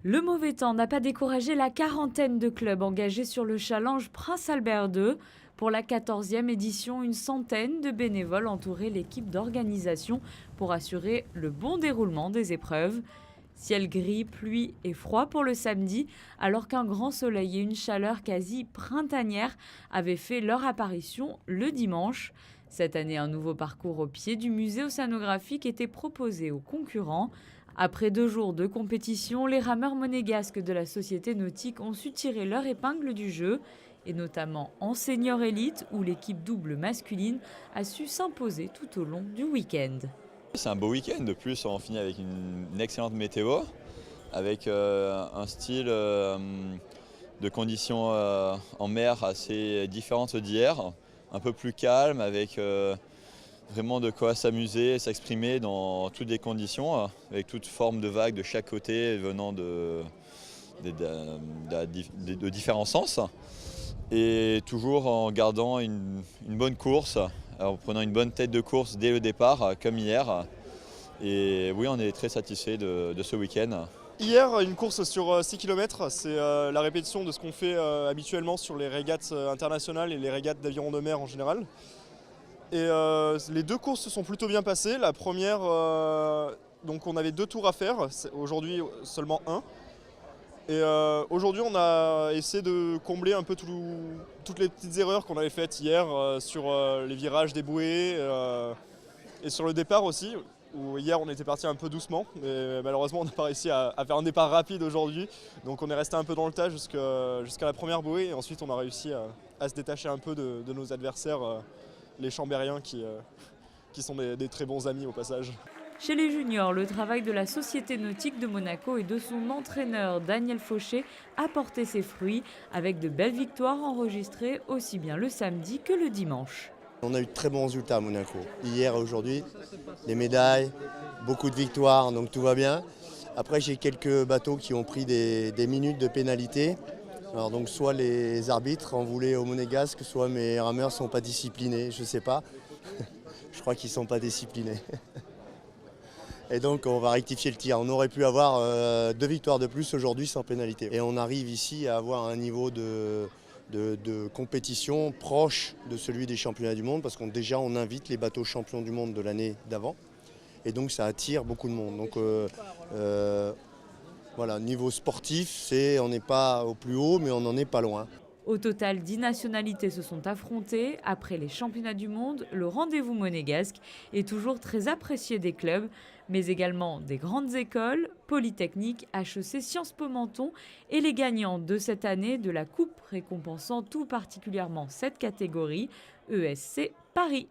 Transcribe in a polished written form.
Le mauvais temps n'a pas découragé la quarantaine de clubs engagés sur le challenge Prince Albert II. Pour la 14e édition, une centaine de bénévoles entouraient l'équipe d'organisation pour assurer le bon déroulement des épreuves. Ciel gris, pluie et froid pour le samedi, alors qu'un grand soleil et une chaleur quasi printanière avaient fait leur apparition le dimanche. Cette année, un nouveau parcours au pied du musée océanographique était proposé aux concurrents. Après 2 jours de compétition, les rameurs monégasques de la société nautique ont su tirer leur épingle du jeu, et notamment en senior élite où l'équipe double masculine a su s'imposer tout au long du week-end. C'est un beau week-end, de plus on finit avec une excellente météo, avec un style de conditions en mer assez différentes d'hier, un peu plus calme, avec vraiment de quoi s'amuser, s'exprimer dans toutes les conditions, avec toute forme de vagues de chaque côté venant de différents sens. Et toujours en gardant une bonne course, en prenant une bonne tête de course dès le départ, comme hier. Et oui, on est très satisfait de ce week-end. Hier, une course sur 6 km, c'est la répétition de ce qu'on fait habituellement sur les régates internationales et les régates d'aviron de mer en général. Et les deux courses se sont plutôt bien passées. La première, donc on avait 2 tours à faire, aujourd'hui seulement un. Et aujourd'hui, on a essayé de combler un peu toutes les petites erreurs qu'on avait faites hier sur les virages des bouées et sur le départ aussi. Où hier, on était parti un peu doucement, mais malheureusement, on n'a pas réussi à faire un départ rapide aujourd'hui. Donc, on est resté un peu dans le tas jusqu'à la première bouée. Et ensuite, on a réussi à se détacher un peu de nos adversaires, les Chambériens, qui sont des très bons amis au passage. Chez les juniors, le travail de la Société nautique de Monaco et de son entraîneur Daniel Fauché a porté ses fruits avec de belles victoires enregistrées aussi bien le samedi que le dimanche. On a eu de très bons résultats à Monaco. Hier et aujourd'hui, des médailles, beaucoup de victoires, donc tout va bien. Après, j'ai quelques bateaux qui ont pris des minutes de pénalité. Alors donc soit les arbitres en voulaient au monégasque, soit mes rameurs ne sont pas disciplinés, je ne sais pas. Je crois qu'ils ne sont pas disciplinés. Et donc on va rectifier le tir. On aurait pu avoir 2 victoires de plus aujourd'hui sans pénalité. Et on arrive ici à avoir un niveau de compétition proche de celui des championnats du monde parce qu'on déjà on invite les bateaux champions du monde de l'année d'avant. Et donc ça attire beaucoup de monde. Donc voilà, niveau sportif, on n'est pas au plus haut mais on n'en est pas loin. Au total, 10 nationalités se sont affrontées. Après les championnats du monde, le rendez-vous monégasque est toujours très apprécié des clubs, mais également des grandes écoles, Polytechnique, HEC, Sciences Po Menton et les gagnants de cette année de la coupe récompensant tout particulièrement cette catégorie, ESC Paris.